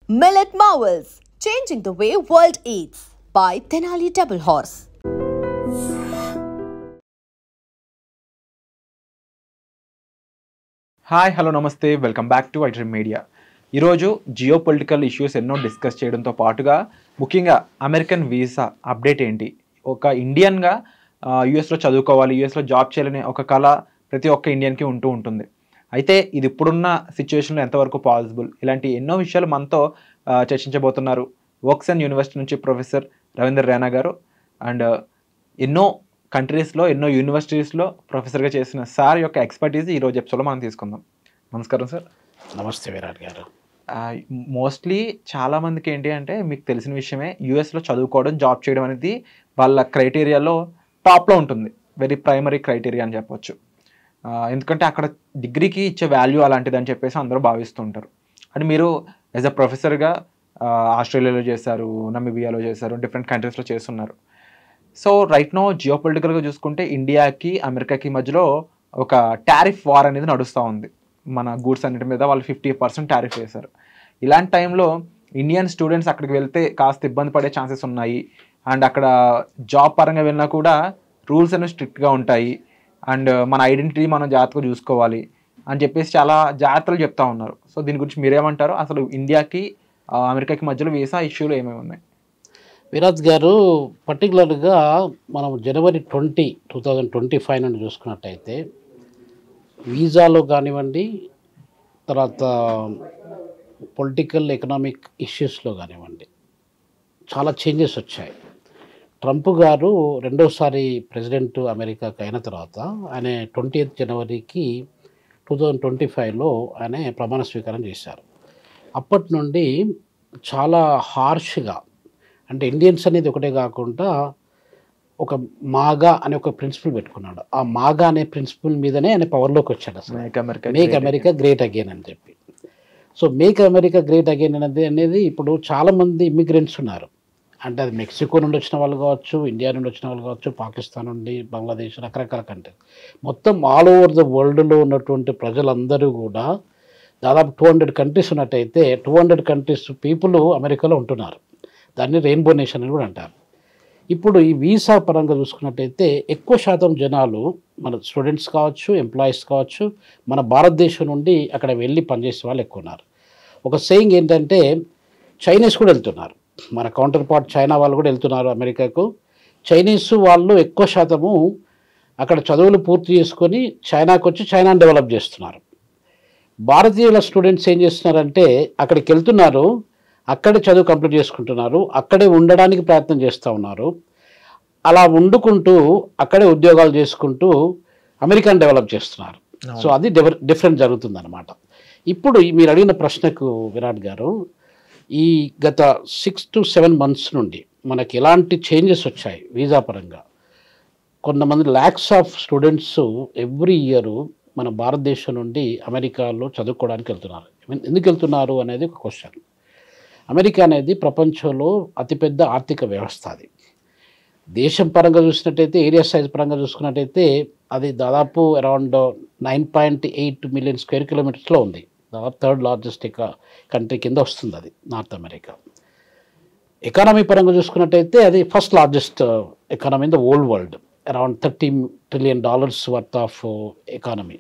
Millet Marvels, changing the way world eats by Tenali Double Horse. Hi hello నమస్తే welcome back to iDream media. ఈరోజు geopolitical issues ఎన్నో discuss చేయడంతో పాటుగా ముఖ్యంగా American visa update ఏంటి, ఒక ఇండియన్గా యూఎస్లో చదువుకోవాలి, యూఎస్లో జాబ్ చేయాలనే ఒక కళ ప్రతి ఒక్క ఇండియన్కి ఉంటుంది. అయితే ఇది ఇప్పుడున్న సిచ్యువేషన్లో ఎంతవరకు పాసిబుల్, ఇలాంటి ఎన్నో విషయాలు మనతో చర్చించబోతున్నారు వోక్సన్ యూనివర్సిటీ నుంచి ప్రొఫెసర్ రవీందర్ రైనా గారు. అండ్ ఎన్నో కంట్రీస్లో ఎన్నో యూనివర్సిటీస్లో ప్రొఫెసర్గా చేసిన సార్ యొక్క ఎక్స్పర్టీస్ ఈరోజు ఎపిసోడ్లో మనం తీసుకుందాం. నమస్కారం సార్. నమస్తే విరాట్ గారు. మోస్ట్లీ చాలామందికి ఏంటి అంటే మీకు తెలిసిన విషయమే, యూఎస్లో చదువుకోవడం జాబ్ చేయడం అనేది వాళ్ళ క్రైటీరియాలో టాప్లో ఉంటుంది, వెరీ ప్రైమరీ క్రైటీరియా అని చెప్పొచ్చు. ఎందుకంటే అక్కడ డిగ్రీకి ఇచ్చే వాల్యూ అలాంటిది అని చెప్పేసి అందరూ భావిస్తుంటారు. అండ్ మీరు యాజ్ అ ప్రొఫెసర్గా ఆస్ట్రేలియాలో చేశారు, నమీబియాలో చేశారు, డిఫరెంట్ కంట్రీస్లో చేస్తున్నారు. సో రైట్ నో జియో పొలిటికల్గా చూసుకుంటే ఇండియాకి అమెరికాకి మధ్యలో ఒక టారిఫ్ వార్ అనేది నడుస్తూ ఉంది. మన గూడ్స్ అన్నిటి మీద వాళ్ళు 50% టారిఫ్ వేశారు. ఇలాంటి టైంలో ఇండియన్ స్టూడెంట్స్ అక్కడికి వెళ్తే కాస్త ఇబ్బంది పడే ఛాన్సెస్ ఉన్నాయి. అండ్ అక్కడ జాబ్ పరంగా వెళ్ళినా కూడా రూల్స్ అనేవి స్ట్రిక్ట్గా ఉంటాయి. అండ్ మన ఐడెంటిటీ మనం జాగ్రత్తగా చూసుకోవాలి అని చెప్పేసి చాలా జాగ్రత్తలు చెప్తా ఉన్నారు. సో దీని గురించి మీరేమంటారు? అసలు ఇండియాకి అమెరికాకి మధ్యలో వీసా ఇష్యూలు ఏమేమి ఉన్నాయి? విరాట్ గారు, పర్టికులర్గా మనం జనవరి 2025 నుండి చూసుకున్నట్టయితే వీసాలో కానివ్వండి, తర్వాత పొలిటికల్ ఎకనామిక్ ఇష్యూస్లో కానివ్వండి చాలా చేంజెస్ వచ్చాయి. ట్రంప్ గారు రెండోసారి ప్రెసిడెంట్ అమెరికాకి అయిన తర్వాత ఆయన 20th జనవరికి 2025లో ఆయన ప్రమాణ స్వీకారం చేశారు. అప్పటి నుండి చాలా హార్ష్గా, అంటే ఇండియన్స్ అనేది ఒకటే కాకుండా ఒక మాగా అనే ఒక ప్రిన్సిపల్ పెట్టుకున్నాడు. ఆ మాగా అనే ప్రిన్సిపల్ మీదనే ఆయన పవర్లోకి వచ్చాడు. అసలు మేక్ అమెరికా గ్రేట్ అగైన్ అని చెప్పి. So make America great again అనేది ఇప్పుడు చాలామంది ఇమ్మిగ్రెంట్స్ ఉన్నారు. అంటే అది మెక్సికో నుండి వచ్చిన వాళ్ళు కావచ్చు, ఇండియా నుండి వచ్చిన వాళ్ళు కావచ్చు, పాకిస్తాన్ నుండి, బంగ్లాదేశ్, రకరకాల కంట్రీస్, మొత్తం ఆల్ ఓవర్ ద వరల్డ్లో ఉన్నటువంటి ప్రజలందరూ కూడా దాదాపు 200 కంట్రీస్ ఉన్నట్టయితే 200 కంట్రీస్ పీపుల్ అమెరికాలో ఉంటున్నారు. దాన్ని రెయిన్బో నేషన్ అని కూడా అంటారు. ఇప్పుడు ఈ వీసా పరంగా చూసుకున్నట్టయితే ఎక్కువ శాతం జనాలు మన స్టూడెంట్స్ కావచ్చు, ఎంప్లాయీస్ కావచ్చు, మన భారతదేశం నుండి అక్కడ వెళ్ళి పనిచేసే వాళ్ళు ఎక్కువ ఉన్నారు. ఒక సేయింగ్ ఏంటంటే చైనీస్ కూడా వెళ్తున్నారు, మన కౌంటర్ పార్ట్ చైనా వాళ్ళు కూడా వెళ్తున్నారు అమెరికాకు. చైనీస్ వాళ్ళు ఎక్కువ శాతము అక్కడ చదువులు పూర్తి చేసుకొని చైనాకు వచ్చి చైనాని డెవలప్ చేస్తున్నారు. భారతీయుల స్టూడెంట్స్ ఏం చేస్తున్నారంటే అక్కడికి వెళ్తున్నారు, అక్కడే చదువు కంప్లీట్ చేసుకుంటున్నారు, అక్కడే ఉండడానికి ప్రయత్నం చేస్తూ ఉన్నారు. అలా వండుకుంటూ అక్కడే ఉద్యోగాలు చేసుకుంటూ అమెరికాని డెవలప్ చేస్తున్నారు. సో అది డిఫరెంట్ జరుగుతుందన్నమాట. ఇప్పుడు మీరు అడిగిన ప్రశ్నకు విరాట్ గారు, ఈ గత 6 to 7 months నుండి మనకి ఎలాంటి చేంజెస్ వచ్చాయి వీసా పరంగా. కొంతమంది lakhs of students every year మన భారతదేశం నుండి అమెరికాలో చదువుకోవడానికి వెళ్తున్నారు. ఎందుకు వెళ్తున్నారు అనేది ఒక క్వశ్చన్. అమెరికా అనేది ప్రపంచంలో అతిపెద్ద ఆర్థిక వ్యవస్థ. అది దేశం పరంగా చూసినట్టయితే, ఏరియా సైజ్ పరంగా చూసుకున్నట్టయితే అది దాదాపు అరౌండ్ 9.8 million square kilometers ఉంది. దాదాపు 3rd largest కంట్రీ కింద వస్తుంది అది నార్త్ అమెరికా. ఎకానమీ పరంగా చూసుకున్నట్టయితే అది 1st largest economy in the old world, around $30 trillion worth of economy.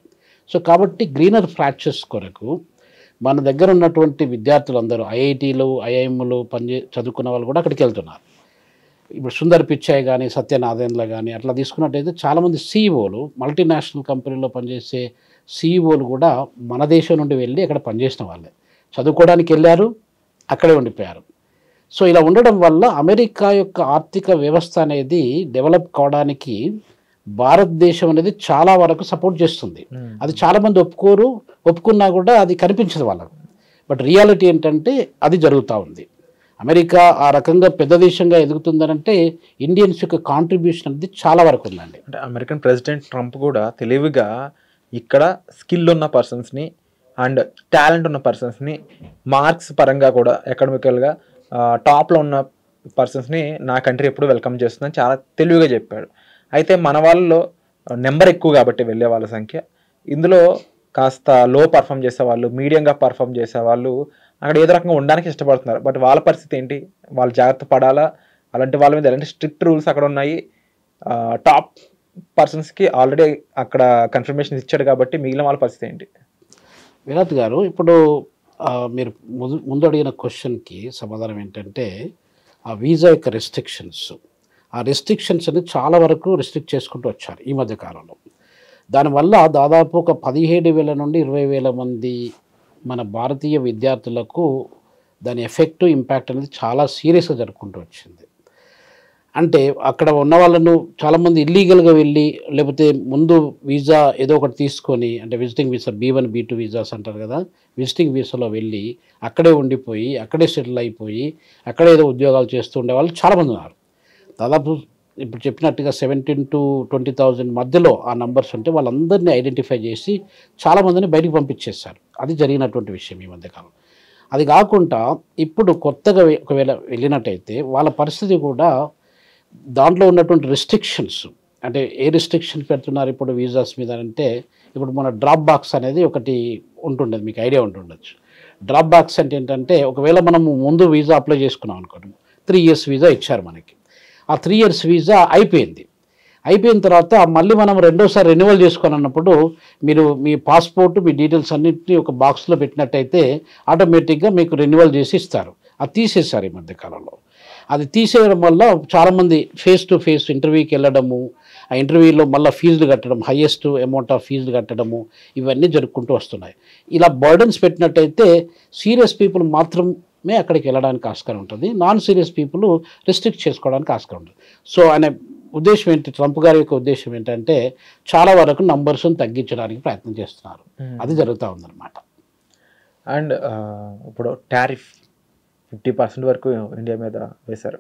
So కాబట్టి గ్రీనర్ ఫ్రాక్చర్స్ కొరకు మన దగ్గర ఉన్నటువంటి విద్యార్థులందరూ ఐఐటీలు, ఐఐఎంలు చదువుకున్న వాళ్ళు కూడా అక్కడికి వెళ్తున్నారు. ఇప్పుడు సుందర్ పిచాయ్ కానీ, సత్యనారాయణలో కానీ అట్లా తీసుకున్నట్టయితే చాలామంది సీఈఓలు, మల్టీనేషనల్ కంపెనీలో పనిచేసే సీఈఓలు కూడా మన దేశం నుండి వెళ్ళి అక్కడ పనిచేసిన వాళ్ళే, చదువుకోవడానికి వెళ్ళారు, అక్కడే ఉండిపోయారు. సో ఇలా ఉండడం వల్ల అమెరికా యొక్క ఆర్థిక వ్యవస్థ అనేది డెవలప్ కావడానికి భారతదేశం అనేది చాలా వరకు సపోర్ట్ చేస్తుంది. అది చాలామంది ఒప్పుకున్నా కూడా అది కనిపించదు వాళ్ళకు. బట్ రియాలిటీ ఏంటంటే అది జరుగుతూ ఉంది. అమెరికా ఆ రకంగా పెద్ద దేశంగా ఎదుగుతుందనంటే ఇండియన్స్ యొక్క కాంట్రిబ్యూషన్ అనేది చాలా వరకు ఉందండి. అంటే అమెరికన్ ప్రెసిడెంట్ ట్రంప్ కూడా తెలివిగా ఇక్కడ స్కిల్ ఉన్న పర్సన్స్ని అండ్ టాలెంట్ ఉన్న పర్సన్స్ని మార్క్స్ పరంగా కూడా అకాడమికల్గా టాప్లో ఉన్న పర్సన్స్ని నా కంట్రీ ఎప్పుడు వెల్కమ్ చేస్తుందని చాలా తెలివిగా చెప్పాడు. అయితే మన వాళ్ళలో నెంబర్ ఎక్కువ కాబట్టి వెళ్ళే వాళ్ళ సంఖ్య, ఇందులో కాస్త లో పర్ఫామ్ చేసేవాళ్ళు, మీడియంగా పర్ఫామ్ చేసేవాళ్ళు అక్కడ ఏదో రకంగా ఉండడానికి ఇష్టపడుతున్నారు. బట్ వాళ్ళ పరిస్థితి ఏంటి? వాళ్ళు జాగ్రత్త పడాలా? అలాంటి వాళ్ళ మీద ఎలాంటి స్ట్రిక్ట్ రూల్స్ అక్కడ ఉన్నాయి? టాప్ పర్సన్స్కి ఆల్రెడీ అక్కడ కన్ఫర్మేషన్ ఇచ్చాడు కాబట్టి మిగిలిన వాళ్ళ పరిస్థితి ఏంటి? విరాట్ గారు, ఇప్పుడు మీరు ముందు అడిగిన క్వశ్చన్కి సమాధానం ఏంటంటే, ఆ వీసా యొక్క రెస్ట్రిక్షన్స్, ఆ రెస్ట్రిక్షన్స్ అనేది చాలా వరకు రెస్ట్రిక్ట్ చేసుకుంటూ వచ్చారు ఈ మధ్య కాలంలో. దానివల్ల దాదాపు ఒక 17,000 నుండి 20,000 మంది మన భారతీయ విద్యార్థులకు దాని ఎఫెక్ట్ ఇంపాక్ట్ అనేది చాలా సీరియస్గా జరుపుకుంటూ వచ్చింది. అంటే అక్కడ ఉన్న వాళ్ళను చాలామంది ఇల్లీగల్గా వెళ్ళి, లేకపోతే ముందు వీసా ఏదో ఒకటి తీసుకొని, అంటే visiting visa B1 B2 visas అంటారు కదా, విజిటింగ్ వీసాలో వెళ్ళి అక్కడే ఉండిపోయి అక్కడే సెటిల్ అయిపోయి అక్కడే ఏదో ఉద్యోగాలు చేస్తూ ఉండే వాళ్ళు చాలామంది ఉన్నారు. దాదాపు ఇప్పుడు చెప్పినట్టుగా 17,000 to 20,000 మధ్యలో ఆ నంబర్స్ ఉంటే వాళ్ళందరినీ ఐడెంటిఫై చేసి చాలామందిని బయటికి పంపించేశారు. అది జరిగినటువంటి విషయం ఈ మధ్యకాలం. అది కాకుండా ఇప్పుడు కొత్తగా ఒకవేళ వెళ్ళినట్టయితే వాళ్ళ పరిస్థితి కూడా, దాంట్లో ఉన్నటువంటి రెస్ట్రిక్షన్స్, అంటే ఏ రెస్ట్రిక్షన్స్ పెడుతున్నారు ఇప్పుడు వీసాస్ మీద అంటే, ఇప్పుడు మన డ్రాప్ బాక్స్ అనేది ఒకటి ఉంటుండేది, మీకు ఐడియా ఉంటుండొచ్చు. డ్రాప్ బాక్స్ అంటే ఏంటంటే, ఒకవేళ మనము ముందు వీసా అప్లై చేసుకున్నాం అనుకోండి, 3 years వీసా ఇచ్చారు మనకి. ఆ 3 years వీసా అయిపోయిన తర్వాత మళ్ళీ మనం రెండోసారి రెన్యువల్ చేసుకోవాలన్నప్పుడు మీరు మీ పాస్పోర్ట్, మీ డీటెయిల్స్ అన్నింటినీ ఒక బాక్స్లో పెట్టినట్టయితే ఆటోమేటిక్గా మీకు రెన్యువల్ చేసి ఇస్తారు. అది తీసేశారు ఈ మధ్యకాలంలో. అది తీసేయడం వల్ల చాలామంది ఫేస్ టు ఫేస్ ఇంటర్వ్యూకి వెళ్ళడము, ఆ ఇంటర్వ్యూలో మళ్ళీ ఫీజులు కట్టడం, హయ్యెస్ట్ అమౌంట్ ఆఫ్ ఫీజులు కట్టడము, ఇవన్నీ జరుపుకుంటూ వస్తున్నాయి. ఇలా బర్డన్స్ పెట్టినట్టయితే సీరియస్ పీపుల్ మాత్రమే అక్కడికి వెళ్ళడానికి ఆస్కారం ఉంటుంది, నాన్ సీరియస్ పీపుల్ రెస్ట్రిక్ట్ చేసుకోవడానికి ఆస్కారం ఉంటుంది. సో ఆయన ఉద్దేశం ఏంటి, ట్రంప్ గారి యొక్క ఉద్దేశం ఏంటంటే చాలా వరకు నంబర్స్ని తగ్గించడానికి ప్రయత్నం చేస్తున్నారు. అది జరుగుతూ ఉందన్నమాట. అండ్ ఇప్పుడు టారిఫ్ 50% వరకు ఇండియా మీద వేశారు.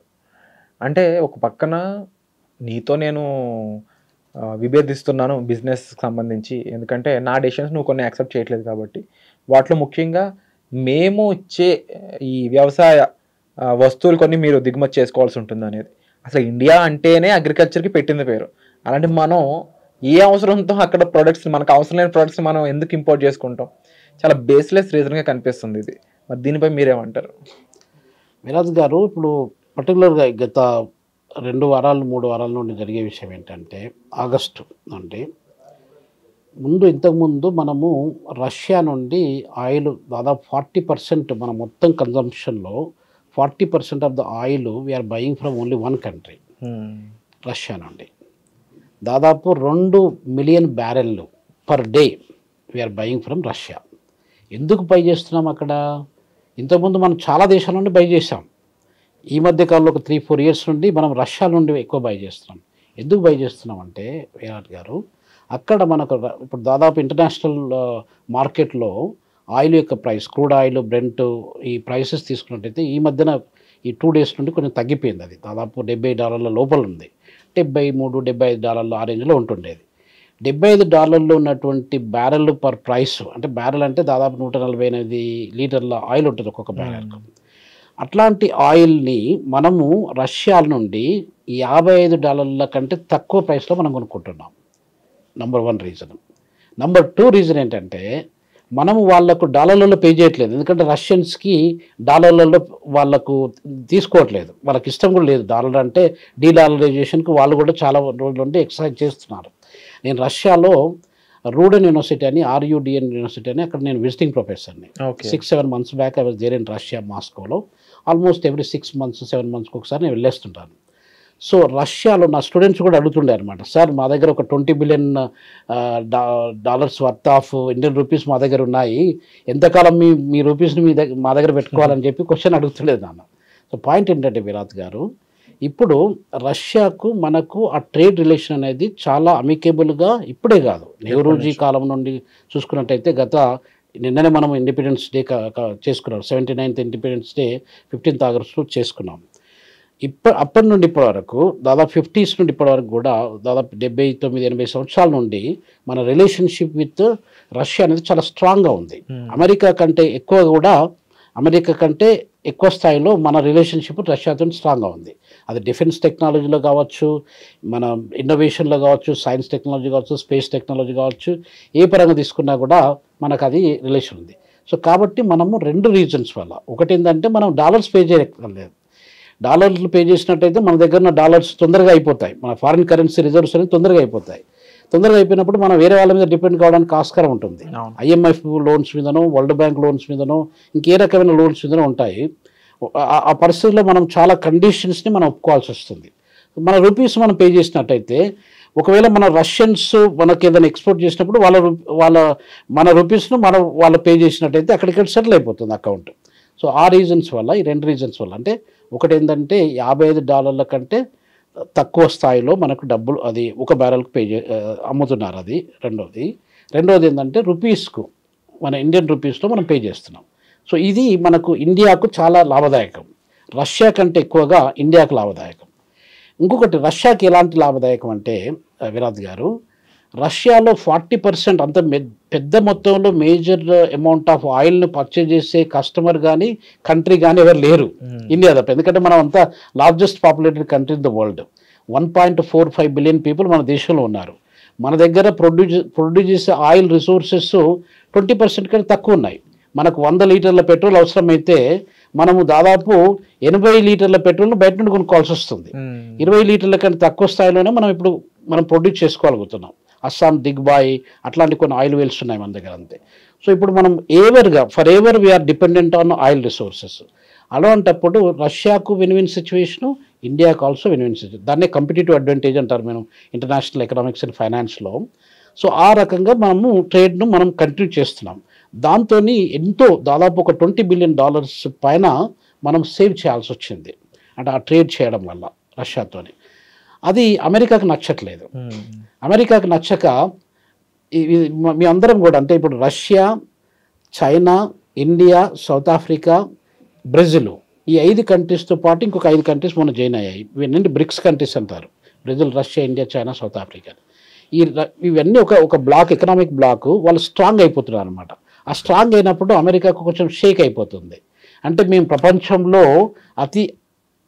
అంటే ఒక పక్కన నీతో నేను విభేదిస్తున్నాను బిజినెస్కి సంబంధించి, ఎందుకంటే నా డెసిషన్స్ నువ్వు కొన్ని యాక్సెప్ట్ చేయట్లేదు కాబట్టి. వాటిలో ముఖ్యంగా మేము ఇచ్చే ఈ వ్యవసాయ వస్తువులు కొన్ని మీరు దిగుమతి చేసుకోవాల్సి ఉంటుంది అనేది. అసలు ఇండియా అంటేనే అగ్రికల్చర్కి పెట్టింది పేరు. అలాంటి మనం ఏ అవసరంతో అక్కడ ప్రొడక్ట్స్, మనకు అవసరం లేని ప్రొడక్ట్స్ మనం ఎందుకు ఇంపోర్ట్ చేసుకుంటాం? చాలా బేస్లెస్ రీజన్గా కనిపిస్తుంది ఇది. మరి దీనిపై మీరేమంటారు? విరాజ్ గారు, ఇప్పుడు పర్టికులర్గా గత 2 వారాలు 3 వారాల నుండి జరిగే విషయం ఏంటంటే, ఆగస్టు నుండి ఇంతకుముందు మనము రష్యా నుండి ఆయిల్ దాదాపు 40%, మన మొత్తం కన్జంప్షన్లో 40% of the oil we're buying from only 1 country, Russia నుండి. దాదాపు 2 మిలియన్ బ్యారెళ్ళు per day we're buying from Russia. ఎందుకు బై చేస్తున్నాం అక్కడ? ఇంతకుముందు మనం చాలా దేశాల నుండి బై చేసాం. ఈ మధ్య కాలంలో ఒక 3-4 years నుండి మనం రష్యా నుండి ఎక్కువ బై చేస్తున్నాం. ఎందుకు బై చేస్తున్నాం అంటే విరాట్ గారు, అక్కడ మనకు ఇప్పుడు దాదాపు ఇంటర్నేషనల్ మార్కెట్లో ఆయిల్ యొక్క ప్రైస్, క్రూడ్ ఆయిల్, బ్రెంట్, ఈ ప్రైసెస్ తీసుకున్నట్టయితే ఈ మధ్యన ఈ 2 days నుండి కొంచెం తగ్గిపోయింది. అది దాదాపు $70 లోపల ఉంది. $73-75 ఆ రేంజ్లో ఉంటుండేది. $75 ఉన్నటువంటి బ్యారెల్ పర్ ప్రైస్, అంటే బ్యారెల్ అంటే దాదాపు 148 లీటర్ల ఆయిల్ ఉంటుంది ఒక్కొక్క బ్యారెల్కు. అట్లాంటి ఆయిల్ని మనము రష్యా నుండి $55 కంటే తక్కువ ప్రైస్లో మనం కొనుక్కుంటున్నాం. Number 1 reason. నంబర్ 2 రీజన్ ఏంటంటే, మనము వాళ్లకు డాలర్లలో పే చేయట్లేదు. ఎందుకంటే రష్యన్స్కి డాలర్లలో వాళ్ళకు తీసుకోవట్లేదు, వాళ్ళకి ఇష్టం కూడా లేదు. డాలర్ అంటే డీడాలరైజేషన్కి వాళ్ళు కూడా చాలా రోజుల నుండి ఎక్సర్సైజ్ చేస్తున్నారు. నేను రష్యాలో రూడెన్ యూనివర్సిటీ అని, RUDN యూనివర్సిటీ అని, అక్కడ నేను విజిటింగ్ ప్రొఫెసర్ని. 6-7 months back I was there in Russia, మాస్కోలో. ఆల్మోస్ట్ ఎవ్రీ 6 months 7 months ఒకసారి నేను వెళ్ళేస్తుంటాను. సో రష్యాలో నా స్టూడెంట్స్ కూడా అడుగుతుండే అనమాట, సార్ మా దగ్గర ఒక $20 billion worth of Indian rupees మా దగ్గర ఉన్నాయి, ఎంతకాలం మీ రూపీస్ని మా దగ్గర పెట్టుకోవాలని చెప్పి క్వశ్చన్ అడుగుతుండేది నాన్న. సో పాయింట్ ఏంటంటే విరాట్ గారు, ఇప్పుడు రష్యాకు మనకు ఆ ట్రేడ్ రిలేషన్ అనేది చాలా అమికేబుల్గా ఇప్పుడే కాదు, నెహ్రూజీ కాలం నుండి చూసుకున్నట్టయితే నిన్ననే మనం ఇండిపెండెన్స్ డే చేసుకున్నాం. 79th independence day 15th August చేసుకున్నాం. అప్పటి నుండి ఇప్పటి వరకు దాదాపు 50s నుండి ఇప్పటి వరకు కూడా దాదాపు 79-80 సంవత్సరాల నుండి మన రిలేషన్షిప్ విత్ రష్యా అనేది చాలా స్ట్రాంగ్గా ఉంది. అమెరికా కంటే ఎక్కువ స్థాయిలో మన రిలేషన్షిప్ రష్యాతో స్ట్రాంగ్గా ఉంది. అది డిఫెన్స్ టెక్నాలజీలో కావచ్చు, మన ఇన్నోవేషన్లో కావచ్చు, సైన్స్ టెక్నాలజీ కావచ్చు, స్పేస్ టెక్నాలజీ కావచ్చు, ఏ పరంగా తీసుకున్నా కూడా మనకు అది రిలేషన్ ఉంది. సో కాబట్టి మనము 2 రీజన్స్ వల్ల, ఒకటి ఏంటంటే మనం డాలర్స్ పే చేయలేదు. డాలర్లు పే చేసినట్టయితే మన దగ్గర ఉన్న డాలర్స్ తొందరగా అయిపోతాయి, మన ఫారిన్ కరెన్సీ రిజర్వ్స్ అనేది తొందరగా అయిపోతాయి. తొందరగా అయిపోయినప్పుడు మనం వేరే వాళ్ళ మీద డిపెండ్ కావడానికి ఆస్కారం ఉంటుంది. IMF లోన్స్ మీదనో, వరల్డ్ బ్యాంక్ లోన్స్ మీదనో, ఇంకే రకమైన లోన్స్ మీదనో ఉంటాయి. ఆ పరిస్థితుల్లో మనం చాలా కండిషన్స్ని మనం ఒప్పుకోవాల్సి వస్తుంది. మన రూపీస్ మనం పే చేసినట్టయితే, ఒకవేళ మన రష్యన్స్ మనకి ఏదైనా ఎక్స్పోర్ట్ చేసినప్పుడు మన రూపీస్ను వాళ్ళు పే చేసినట్టయితే అక్కడికి సెటిల్ అయిపోతుంది అకౌంట్. సో ఆ రీజన్స్ వల్ల, ఈ 2 రీజన్స్ వల్ల, అంటే ఒకటి ఏంటంటే $55 కంటే తక్కువ స్థాయిలో మనకు డబ్బులు అది ఒక బ్యారెల్కి అమ్ముతున్నారు, అది రెండోది ఏంటంటే రూపీస్కు, మన ఇండియన్ రూపీస్లో మనం పే చేస్తున్నాం. సో ఇది మనకు ఇండియాకు చాలా లాభదాయకం, రష్యా కంటే ఎక్కువగా ఇండియాకు లాభదాయకం. ఇంకొకటి రష్యాకి ఎలాంటి లాభదాయకం అంటే విరాట్ గారు, రష్యాలో 40% అంత పెద్ద మొత్తంలో మేజర్ అమౌంట్ ఆఫ్ ఆయిల్ను పర్చేజ్ చేసే కస్టమర్ కానీ కంట్రీ కానీ ఎవరు లేరు ఇండియా తప్ప. ఎందుకంటే మనం అంతా largest populated country in the world, 1.45 billion people మన దేశంలో ఉన్నారు. మన దగ్గర ప్రొడ్యూస్ చేసే ఆయిల్ రిసోర్సెస్ 20% కంటే తక్కువ ఉన్నాయి. మనకు 100 లీటర్ల పెట్రోల్ అవసరమైతే మనము దాదాపు 80 లీటర్ల పెట్రోల్ను బయట నుండి కొనుక్కోవాల్సి వస్తుంది. 20 లీటర్ల కంటే తక్కువ స్థాయిలోనే మనం ప్రొడ్యూస్ చేసుకోగలుగుతున్నాం. అస్సాం, దిగ్బాయ్ అట్లాంటి కొన్ని ఆయిల్ వెల్స్ ఉన్నాయి మన దగ్గర, అంతే. సో ఇప్పుడు మనం forever we are dependent on oil resources. అలాంటప్పుడు రష్యాకు విన్ సిచ్యువేషను, ఇండియాకు ఆల్సో విన్ సిచ్యువేషన్. దాన్నే కంపిటేటివ్ అడ్వాంటేజ్ అంటారు మనం ఇంటర్నేషనల్ ఎకనామిక్స్ అండ్ ఫైనాన్స్లో. సో ఆ రకంగా మనము ట్రేడ్ను మనం కంటిన్యూ చేస్తున్నాం. దాంతో దాదాపు ఒక $20 బిలియన్ పైన మనం సేవ్ చేయాల్సి వచ్చింది, అంటే ఆ ట్రేడ్ చేయడం వల్ల రష్యాతోని. అది అమెరికాకు నచ్చట్లేదు. అమెరికాకు నచ్చక మీ అందరం కూడా, అంటే ఇప్పుడు Russia, China, India, south Africa, Brazil, ఈ 5 కంట్రీస్తో పాటు ఇంకొక 5 కంట్రీస్ మొన్న జాయిన్ అయ్యాయి. ఇవన్నీ బ్రిక్స్ కంట్రీస్ అంటారు, Brazil, Russia, India, China, south Africa. ఇవన్నీ ఒక బ్లాక్, ఎకనామిక్ బ్లాక్. వాళ్ళు స్ట్రాంగ్ అయిపోతున్నారు అనమాట. ఆ స్ట్రాంగ్ అయినప్పుడు అమెరికాకు కొంచెం షేక్ అయిపోతుంది. అంటే మేము ప్రపంచంలో అతి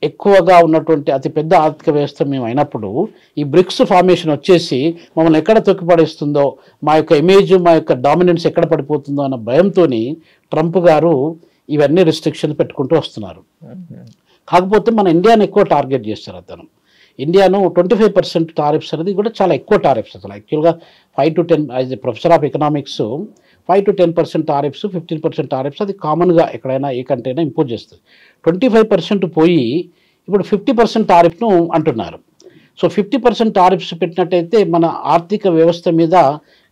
ఎక్కువగా ఉన్నటువంటి అతి పెద్ద ఆర్థిక వ్యవస్థ మేము అయినప్పుడు ఈ బ్రిక్స్ ఫార్మేషన్ వచ్చేసి మమ్మల్ని ఎక్కడ తొక్కిపడేస్తుందో, మా యొక్క ఇమేజ్, మా యొక్క డామినెన్స్ ఎక్కడ పడిపోతుందో అన్న భయంతో ట్రంప్ గారు ఇవన్నీ రిస్ట్రిక్షన్స్ పెట్టుకుంటూ వస్తున్నారు. కాకపోతే మన ఇండియాను ఎక్కువ టార్గెట్ చేస్తారు అతను. ఇండియాను 25% టారిఫ్స్ అనేది కూడా చాలా ఎక్కువ టారిఫ్స్. అసలు యాక్చువల్గా 5 to 10 as a professor of economics 5 to 10% tariffs, 15% tariffs అది కామన్గా ఎక్కడైనా ఏ కంట్రీ అయినా ఇంపోజ్ చేస్తుంది. 25% పోయి ఇప్పుడు 50% టారిఫ్ను అంటున్నారు. సో 50% టారిఫ్స్ పెట్టినట్టయితే మన ఆర్థిక వ్యవస్థ మీద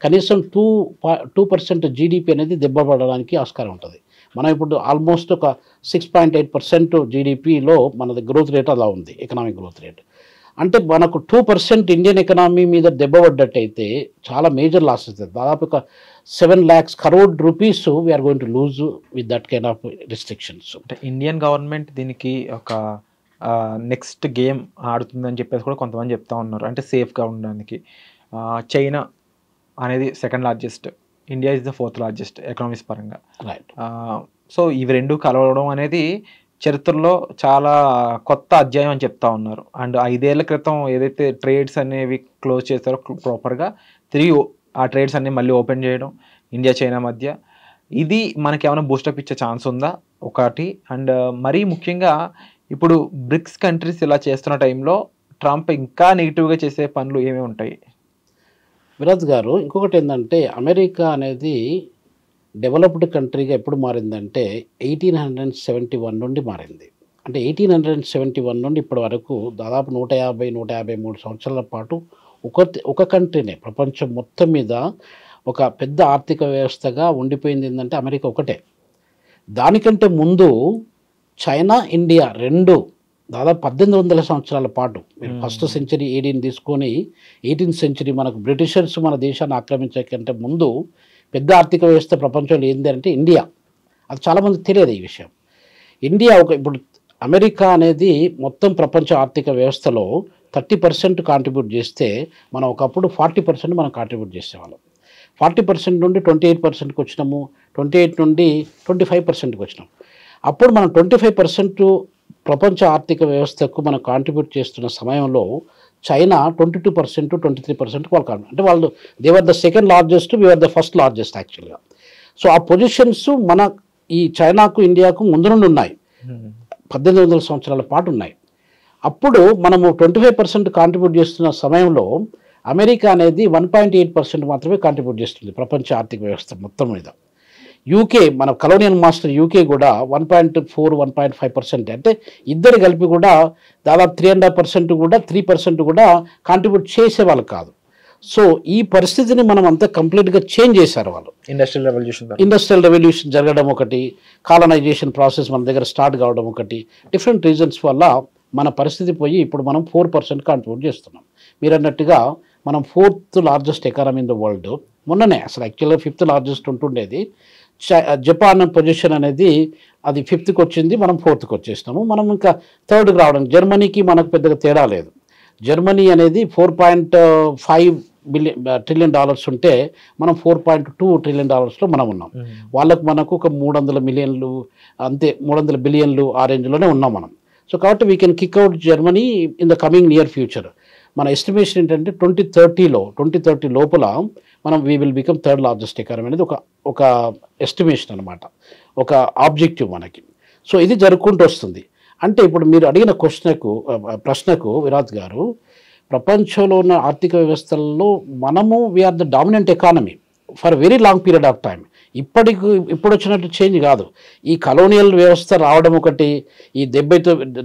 కనీసం 2% జీడిపి అనేది దెబ్బపడడానికి ఆస్కారం ఉంటుంది. మనం ఇప్పుడు ఆల్మోస్ట్ ఒక 6.8% జీడిపిలో మన గ్రోత్ రేట్ అలా ఉంది, ఎకనామిక్ గ్రోత్ రేట్. అంటే మనకు 2% ఇండియన్ ఎకనామీ మీద దెబ్బపడ్డట్టయితే చాలా మేజర్ లాస్ అవుతుంది. దాదాపు ఒక 7 lakhs crore rupees we are going to lose with that kind of restrictions. అంటే ఇండియన్ గవర్నమెంట్ దీనికి ఒక నెక్స్ట్ గేమ్ ఆడుతుందని చెప్పేసి కూడా కొంతమంది చెప్తా ఉన్నారు, అంటే సేఫ్గా ఉండడానికి. చైనా అనేది 2nd largest, India is the 4th largest economics పరంగా. రైట్. సో ఇవి 2 కలవడం అనేది చరిత్రలో చాలా కొత్త అధ్యాయం అని చెప్తా ఉన్నారు. అండ్ 5 ఏళ్ల క్రితం ఏదైతే ట్రేడ్స్ అనేవి క్లోజ్ చేస్తారో ప్రాపర్గా తిరిగి ఆ ట్రేడ్స్ అన్ని మళ్ళీ ఓపెన్ చేయడం ఇండియా చైనా మధ్య, ఇది మనకి ఏమైనా బూస్టప్ ఇచ్చే ఛాన్స్ ఉందా ఒకటి? అండ్ మరీ ముఖ్యంగా ఇప్పుడు బ్రిక్స్ కంట్రీస్ ఇలా చేస్తున్న టైంలో ట్రంప్ ఇంకా నెగిటివ్గా చేసే పనులు ఏమేమి ఉంటాయి? విరాజ్ గారు, ఇంకొకటి ఏంటంటే అమెరికా అనేది డెవలప్డ్ కంట్రీగా ఎప్పుడు మారిందంటే 1871 నుండి మారింది. అంటే 1871 నుండి ఇప్పటి వరకు దాదాపు 150-153 సంవత్సరాల పాటు ఒక కంట్రీనే ప్రపంచం మొత్తం మీద ఒక పెద్ద ఆర్థిక వ్యవస్థగా ఉండిపోయింది. ఏంటంటే అమెరికా ఒకటే. దానికంటే ముందు చైనా, ఇండియా 2 దాదాపు 1800 సంవత్సరాల పాటు, మీరు 1st century AD తీసుకొని 18th century మనకు బ్రిటిషర్స్ మన దేశాన్ని ఆక్రమించే కంటే ముందు పెద్ద ఆర్థిక వ్యవస్థ ప్రపంచంలో ఏంటి అంటే ఇండియా. అది చాలామందికి తెలియదు ఈ విషయం. ఇండియా ఇప్పుడు అమెరికా అనేది మొత్తం ప్రపంచ ఆర్థిక వ్యవస్థలో 30% కాంట్రిబ్యూట్ చేస్తే మనం ఒకప్పుడు 40% మనం కాంట్రిబ్యూట్ చేసేవాళ్ళం. 40% నుండి 28%కి వచ్చినాము, 28 నుండి 25%కి వచ్చినాం. అప్పుడు మనం 25% ప్రపంచ ఆర్థిక వ్యవస్థకు మనం కాంట్రిబ్యూట్ చేస్తున్న సమయంలో చైనా 22%, 23% వాళ్ళు కాంట్రిబ్యూట్. అంటే వాళ్ళు they were the 2nd largest, we're the 1st largest యాక్చువల్గా. సో ఆ పొజిషన్స్ మన ఈ చైనాకు ఇండియాకు ముందు నుండి ఉన్నాయి, 1800 సంవత్సరాల పాటు ఉన్నాయి. అప్పుడు మనము 25% కాంట్రిబ్యూట్ చేస్తున్న సమయంలో అమెరికా అనేది 1.8% మాత్రమే కాంట్రిబ్యూట్ చేస్తుంది ప్రపంచ ఆర్థిక వ్యవస్థ మొత్తం మీద. యూకే, మన కలోనియల్ మాస్టర్ యూకే కూడా 1.4-1.5%, అంటే ఇద్దరు కలిపి కూడా దాదాపు 3.5% కూడా 3% కూడా కాంట్రిబ్యూట్ చేసేవాళ్ళు కాదు. సో ఈ పరిస్థితిని మనం అంతా కంప్లీట్గా చేంజ్ చేశారు వాళ్ళు. ఇండస్ట్రియల్ రెవల్యూషన్ జరగడం ఒకటి, కాలనైజేషన్ ప్రాసెస్ మన దగ్గర స్టార్ట్ కావడం ఒకటి, డిఫరెంట్ రీజన్స్ వల్ల మన పరిస్థితి పోయి ఇప్పుడు మనం 4% కాంట్రిబ్యూట్ చేస్తున్నాం. మీరు అన్నట్టుగా మనం 4th largest economy in the world. మొన్ననే అసలు యాక్చువల్గా 5th లార్జెస్ట్ ఉంటుండేది. జపాన్ పొజిషన్ అనేది అది 5th వచ్చింది, మనం 4th వచ్చేసినాము. మనం ఇంకా 3rd రావడం, జర్మనీకి మనకు పెద్దగా తేడా లేదు. జర్మనీ అనేది $4.5 ట్రిలియన్ ఉంటే మనం $4.2 ట్రిలియన్ మనం ఉన్నాం. వాళ్ళకు మనకు ఒక 300 మిలియన్లు అంతే, 300 బిలియన్లు ఆ రేంజ్లోనే ఉన్నాం మనం. సో కాబట్టి we can kick out Germany in the coming near future. మన ఎస్టిమేషన్ ఏంటంటే 2030 లోపల మనం we will become 3rd largest economy అనేది ఒక ఎస్టిమేషన్ అనమాట, ఒక ఆబ్జెక్టివ్ మనకి. సో ఇది జరుపుకుంటూ వస్తుంది. అంటే ఇప్పుడు మీరు అడిగిన ప్రశ్నకు విరాట్ గారు, ప్రపంచంలో ఉన్న ఆర్థిక వ్యవస్థల్లో మనము we are the dominant economy for very long period of time. ఇప్పుడు వచ్చినట్టు చేంజ్ కాదు. ఈ కలోనియల్ వ్యవస్థ రావడం ఒకటి, ఈ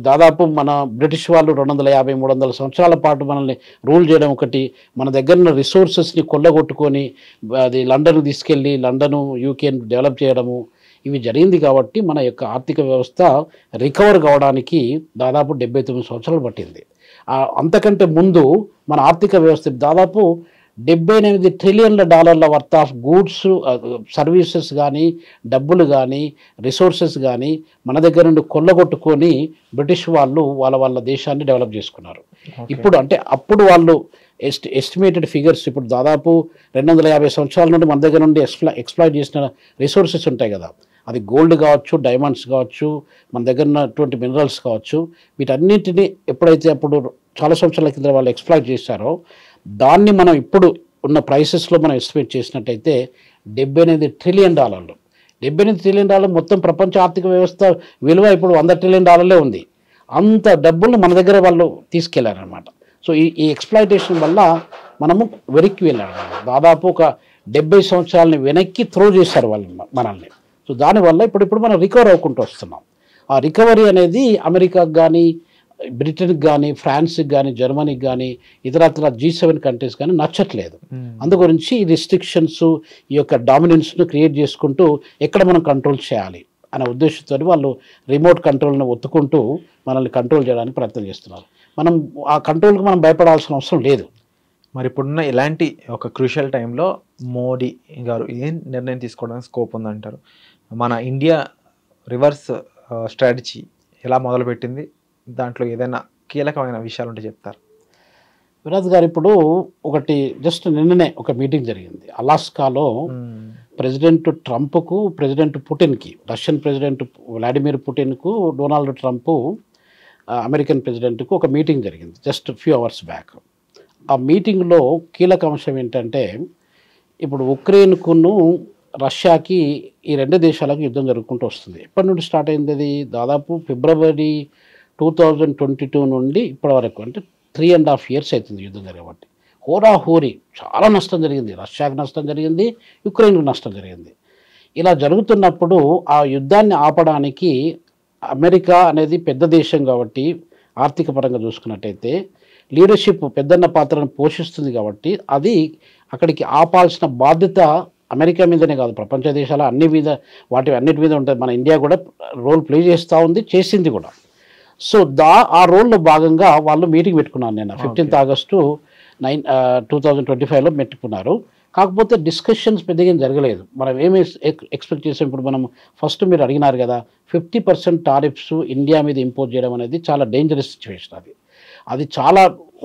దాదాపు మన బ్రిటిష్ వాళ్ళు 250-300 సంవత్సరాల పాటు మనల్ని రూల్ చేయడం ఒకటి, మన దగ్గర ఉన్న రిసోర్సెస్ని కొల్లగొట్టుకొని అది లండన్కి తీసుకెళ్ళి లండను యూకేని డెవలప్ చేయడము, ఇవి జరిగింది. కాబట్టి మన యొక్క ఆర్థిక వ్యవస్థ రికవర్ కావడానికి దాదాపు 79 సంవత్సరాలు పట్టింది. అంతకంటే ముందు మన ఆర్థిక వ్యవస్థ దాదాపు $78 ట్రిలియన్ల వర్త్ ఆఫ్ గూడ్స్, సర్వీసెస్ కానీ, డబ్బులు కానీ, రిసోర్సెస్ కానీ మన దగ్గర నుండి కొల్లగొట్టుకొని బ్రిటిష్ వాళ్ళు వాళ్ళ దేశాన్ని డెవలప్ చేసుకున్నారు. ఇప్పుడు అంటే అప్పుడు వాళ్ళు ఎస్టిమేటెడ్ ఫిగర్స్, ఇప్పుడు దాదాపు 250 సంవత్సరాల నుండి మన దగ్గర నుండి ఎక్స్ప్లాయిట్ చేసిన రిసోర్సెస్ ఉంటాయి కదా, అది గోల్డ్ కావచ్చు, డైమండ్స్ కావచ్చు, మన దగ్గర ఉన్నటువంటి మినరల్స్ కావచ్చు, వీటన్నింటినీ ఎప్పుడైతే అప్పుడు చాలా సంవత్సరాల కింద వాళ్ళు ఎక్స్ప్లాయిట్ చేశారో దాన్ని మనం ఇప్పుడు ఉన్న ప్రైసెస్లో మనం ఎస్టిమేట్ చేసినట్టయితే $78 ట్రిలియన్. $78 ట్రిలియన్ మొత్తం ప్రపంచ ఆర్థిక వ్యవస్థ విలువ ఇప్పుడు $100 ట్రిలియన్ ఉంది. అంత డబ్బులు మన దగ్గర వాళ్ళు తీసుకెళ్లారనమాట. సో ఈ ఎక్స్ప్లాయిటేషన్ వల్ల మనము వెనక్కి వెళ్ళారనమాట. దాదాపు ఒక 70 సంవత్సరాలని వెనక్కి త్రో చేశారు వాళ్ళు మనల్ని. సో దానివల్ల ఇప్పుడు మనం రికవర్ అవ్వకుంటూ వస్తున్నాం. ఆ రికవరీ అనేది అమెరికాకు కానీ, బ్రిటన్కి కానీ, ఫ్రాన్స్కి కానీ, జర్మనీకి కానీ, ఇతరత్ర G7 కంట్రీస్ కానీ నచ్చట్లేదు. అందుగురించి ఈ రిస్ట్రిక్షన్స్, ఈ యొక్క డామినెన్స్ను క్రియేట్ చేసుకుంటూ ఎక్కడ మనం కంట్రోల్ చేయాలి అనే ఉద్దేశంతో వాళ్ళు రిమోట్ కంట్రోల్ని ఒత్తుకుంటూ మనల్ని కంట్రోల్ చేయడానికి ప్రయత్నం చేస్తున్నారు. మనం ఆ కంట్రోల్కి మనం భయపడాల్సిన అవసరం లేదు. మరి ఇప్పుడున్న ఇలాంటి ఒక క్రూషియల్ టైంలో మోడీ గారు ఏం నిర్ణయం తీసుకోవడానికి స్కోప్ ఉందంటారు? మన ఇండియా రివర్స్ స్ట్రాటజీ ఎలా మొదలుపెట్టింది, దాంట్లో ఏదైనా కీలకమైన విషయాలు ఉంటే చెప్తారు? విరాజ్ గారు, ఇప్పుడు ఒకటి జస్ట్ నిన్ననే ఒక మీటింగ్ జరిగింది అలాస్కాలో. ప్రెసిడెంట్ ట్రంప్కు, ప్రెసిడెంట్ పుటిన్కి, రష్యన్ ప్రెసిడెంట్ వ్లాడిమిర్ పుటిన్కు, డొనాల్డ్ ట్రంప్ అమెరికన్ ప్రెసిడెంట్కు ఒక మీటింగ్ జరిగింది జస్ట్ ఫ్యూ అవర్స్ బ్యాక్. ఆ మీటింగ్లో కీలక అంశం ఏంటంటే, ఇప్పుడు ఉక్రెయిన్కును రష్యాకి, ఈ రెండు దేశాలకు యుద్ధం జరుగుకుంటూ వస్తుంది. ఎప్పటి నుండి స్టార్ట్ అయింది? అది దాదాపు ఫిబ్రవరి 2022 నుండి ఇప్పటి వరకు, అంటే 3.5 years అవుతుంది యుద్ధం జరగబట్టి. హోరాహోరీ చాలా నష్టం జరిగింది. రష్యాకి నష్టం జరిగింది, యుక్రెయిన్కు నష్టం జరిగింది. ఇలా జరుగుతున్నప్పుడు ఆ యుద్ధాన్ని ఆపడానికి అమెరికా అనేది పెద్ద దేశం కాబట్టి, ఆర్థిక పరంగా చూసుకున్నట్టయితే లీడర్షిప్ పెద్దన్న పాత్రను పోషిస్తుంది కాబట్టి, అది అక్కడికి ఆపాల్సిన బాధ్యత అమెరికా మీదనే కాదు, ప్రపంచ దేశాల అన్నిటి మీద ఉంటుంది. మన ఇండియా కూడా రోల్ ప్లే చేస్తూ ఉంది, చేసింది కూడా. సో ఆ రోల్లో భాగంగా వాళ్ళు మీటింగ్ పెట్టుకున్నారు నిన్న 15th August 2025లో పెట్టుకున్నారు. కాకపోతే డిస్కషన్స్ పెద్దగా జరగలేదు. మనం ఏమి ఎక్స్పెక్ట్ చేసాం? ఇప్పుడు మనం ఫస్ట్ మీరు అడిగినారు కదా, 50% టారిఫ్స్ ఇండియా మీద ఇంపోజ్ చేయడం అనేది చాలా డేంజరస్ సిచ్యువేషన్. అది చాలా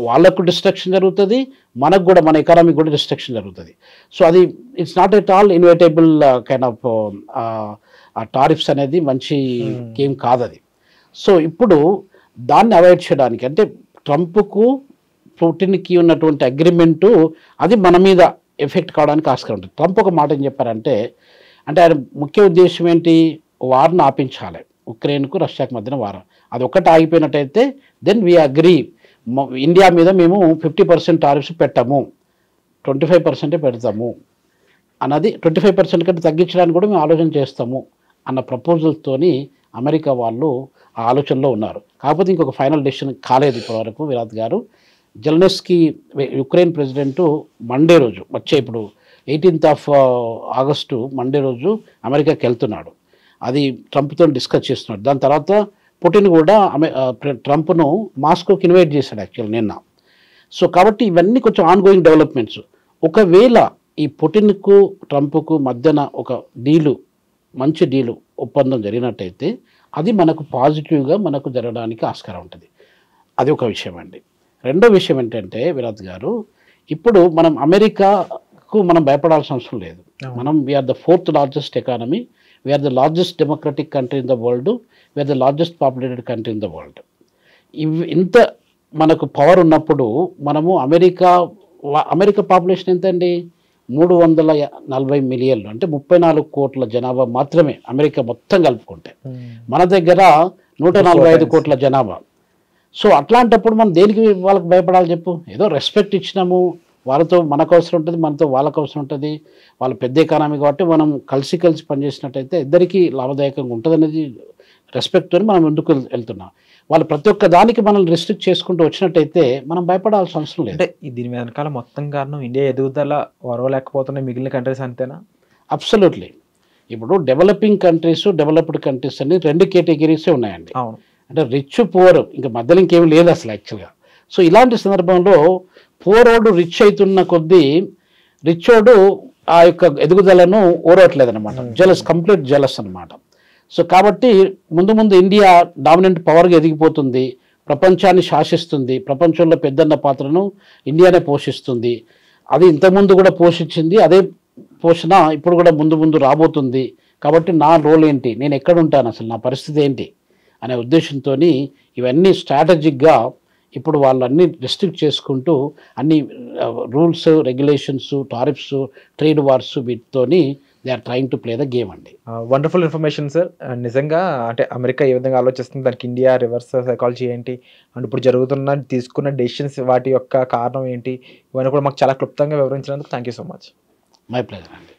వాళ్ళకు డిస్ట్రక్షన్ జరుగుతుంది, మనకు కూడా, మన ఎకానమీకి కూడా డిస్ట్రక్షన్ జరుగుతుంది. సో అది it's not at all inevitable kind of ఆ టారిఫ్స్ అనేది మంచి గేమ్ కాదు అది. సో ఇప్పుడు దాన్ని అవాయిడ్ చేయడానికి, అంటే ట్రంప్కు పుటిన్కి ఉన్నటువంటి అగ్రిమెంటు అది మన మీద ఎఫెక్ట్ కావడానికి ఆస్కారం ఉంటుంది. ట్రంప్ ఒక మాట ఏం చెప్పారంటే, అంటే ఆయన ముఖ్య ఉద్దేశం ఏంటి, వార్ను ఆపించాలి, ఉక్రెయిన్కు రష్యాకు మధ్యన వారం. అది ఒక్కటి ఆగిపోయినట్టయితే దెన్ వీ అగ్రీ, ఇండియా మీద మేము 50% టారిఫ్స్ పెట్టము, 25% పెడతాము అన్నది, 25% కంటే తగ్గించడానికి కూడా మేము ఆలోచన చేస్తాము అన్న ప్రపోజల్తోని అమెరికా వాళ్ళు ఆ ఆలోచనలో ఉన్నారు. కాకపోతే ఇంకొక ఫైనల్ డెసిషన్ కాలేదు ఇప్పటివరకు. విరాట్ గారు, జెలెన్స్కీ యుక్రెయిన్ ప్రెసిడెంట్ మండే రోజు, వచ్చే ఇప్పుడు 18th ఆగస్టు మండే రోజు అమెరికాకి వెళ్తున్నాడు. అది ట్రంప్తో డిస్కస్ చేస్తున్నాడు. దాని తర్వాత పుటిన్ కూడా ట్రంప్ను మాస్కోకి ఇన్వైట్ చేశాడు యాక్చువల్ నిన్న. సో కాబట్టి ఇవన్నీ కొంచెం ఆన్గోయింగ్ డెవలప్మెంట్స్. ఒకవేళ ఈ పుటిన్కు ట్రంప్కు మధ్యన ఒక మంచి డీలు ఒప్పందం జరిగినట్టయితే అది మనకు పాజిటివ్గా మనకు జరగడానికి ఆస్కారం ఉంటుంది. అది ఒక విషయం అండి. రెండో విషయం ఏంటంటే విరాట్ గారు, ఇప్పుడు మనం అమెరికాకు మనం భయపడాల్సిన అవసరం లేదు. మనం we are the 4th largest economy, we are the largest democratic country in the world, we are the largest populated country in the world. ఇంత మనకు పవర్ ఉన్నప్పుడు మనము అమెరికా పాపులేషన్ ఎంత అండి, 340 మిలియన్లు, అంటే 34 కోట్ల జనాభా మాత్రమే అమెరికా మొత్తం కలుపుకుంటే. మన దగ్గర 145 కోట్ల జనాభా. సో అట్లాంటప్పుడు మనం దేనికి వాళ్ళకి భయపడాలి చెప్పు? ఏదో రెస్పెక్ట్ ఇచ్చినాము, వాళ్ళతో మనకు అవసరం ఉంటుంది, మనతో వాళ్ళకు అవసరం ఉంటుంది. వాళ్ళ పెద్ద ఎకానమీ కాబట్టి మనం కలిసి పనిచేసినట్టయితే ఇద్దరికీ లాభదాయకంగా ఉంటుంది అనేది రెస్పెక్ట్తో మనం ముందుకు వెళ్తున్నాం. వాళ్ళు ప్రతి ఒక్క దానికి మనల్ని రిస్ట్రిక్ట్ చేసుకుంటూ వచ్చినట్టయితే మనం భయపడాల్సిన అవసరం లేదు. అంటే దీని వెనకాల మొత్తం కారణం ఇండియా ఎదుగుదల వరవలేకపోతున్నాయి మిగిలిన కంట్రీస్ అంతేనా? అబ్సల్యూట్లీ. ఇప్పుడు డెవలపింగ్ కంట్రీస్, డెవలప్డ్ కంట్రీస్ అని 2 కేటగిరీసే ఉన్నాయండి. అవును. అంటే రిచ్ పువర్, ఇంకా మధ్యలో ఇంకేమి లేదు అసలు యాక్చువల్గా. సో ఇలాంటి సందర్భంలో పూరోడు రిచ్ అవుతున్న కొద్దీ రిచోడు ఆ యొక్క ఎదుగుదలను ఓరవట్లేదన్నమాట. కంప్లీట్ జెలస్ అనమాట. సో కాబట్టి ముందు ఇండియా డామినెంట్ పవర్గా ఎదిగిపోతుంది, ప్రపంచాన్ని శాసిస్తుంది, ప్రపంచంలో పెద్దన్న పాత్రను ఇండియానే పోషిస్తుంది. అది ఇంతకుముందు కూడా పోషించింది, అదే పోషణ ఇప్పుడు కూడా ముందు రాబోతుంది. కాబట్టి నా రోల్ ఏంటి, నేను ఎక్కడ ఉంటాను, అసలు నా పరిస్థితి ఏంటి అనే ఉద్దేశంతో ఇవన్నీ స్ట్రాటజిక్గా ఇప్పుడు వాళ్ళన్నీ రిస్ట్రిక్ట్ చేసుకుంటూ అన్ని rules, regulations, tariffs, trade wars వీటితోని they are trying to play the game అండి. Wonderful information sir. నిజంగా అంటే అమెరికా ఏ విధంగా ఆలోచిస్తుంది, దానికి ఇండియా రివర్స్ సైకాలజీ ఏంటి, అండ్ ఇప్పుడు తీసుకున్న డెసిషన్స్ వాటి యొక్క కారణం ఏంటి, ఇవన్నీ కూడా మాకు చాలా క్లుప్తంగా వివరించినందుకు thank you so much. My pleasure అండి.